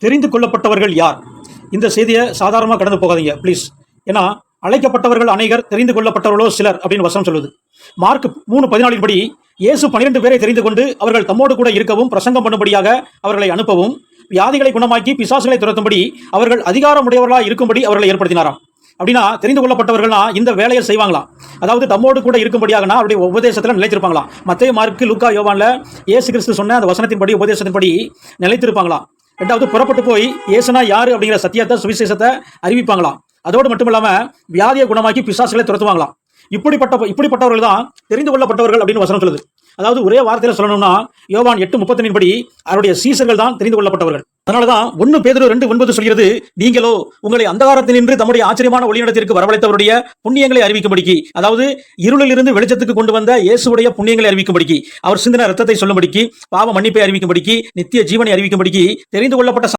தெரிந்து கொள்ளப்பட்டவர்கள் யார்? இந்த செய்தியை சாதாரணமாக கடந்து போகாதீங்க ப்ளீஸ். ஏன்னா அழைக்கப்பட்டவர்கள் அநேகர், தெரிந்து கொள்ளப்பட்டவர்களோ சிலர் அப்படின்னு வசனம் சொல்லுது. மார்க் 3:14 படி இயேசு 12 பேரை தெரிந்து கொண்டு அவர்கள் தம்மோடு கூட இருக்கவும் பிரசங்கம் பண்ணும்படியாக அவர்களை அனுப்பவும் வியாதிகளை குணமாக்கி பிசாசுகளை துரத்தும்படி அவர்கள் அதிகாரமுடையவர்களாக இருக்கும்படி அவர்களை ஏற்படுத்தினாராம். அப்படின்னா தெரிந்து கொள்ளப்பட்டவர்கள்னா இந்த வேலையை செய்வாங்களாம். அதாவது தம்மோடு கூட இருக்கும்படியாகனா அவருடைய உபதேசத்தில் நிலைத்திருப்பாங்களாம். மத்தேயு, மார்க்கு, லூக்கா, யோவான்ல இயேசு கிறிஸ்து சொன்ன அந்த வசனத்தின்படி உபதேசத்தின்படி நிலைத்திருப்பாங்களாம். ரெண்டாவது புறப்பட்டு போய் இயேசுனா யாரு அப்படிங்கிற சத்தியத்தை, சுவிசேஷத்தை அறிவிப்பாங்களாம். அதோடு மட்டும் இல்லாம வியாதியை குணமாக்கி பிசாசுகளை துரத்துவாங்களாம். இப்படிப்பட்டவர்கள் தான் தெரிந்து கொள்ளப்பட்டவர்கள் அப்படின்னு வசனம் சொல்லுது. அதாவது ஒரே வார்த்தையில சொல்லணும்னா யோவான் 8:39 படி அவருடைய சீசர்கள் தான் தெரிந்து கொள்ளப்பட்டவர்கள். அதனாலதான் 1 பேதுரு 2:9 சொல்கிறது, நீங்களோ உங்களை அந்தகாரத்தினின்று தம்முடைய ஆச்சரியமான ஒளியிடத்திற்கு வரவழைத்தவருடைய புண்ணியங்களை அறிவிக்கும்படிக்கு, அதாவது இருளிலிருந்து வெளிச்சத்துக்கு கொண்டு வந்த இயேசுடைய புண்ணியங்களை அறிவிக்கும்படிக்கு, அவர் சிந்தின ரத்தத்தை சொல்லும்படிக்கு, பாவ மன்னிப்பை அறிவிக்கும்படிக்கு, நித்திய ஜீவனை அறிவிக்கும்படிக்கு தெரிந்து கொள்ளப்பட்ட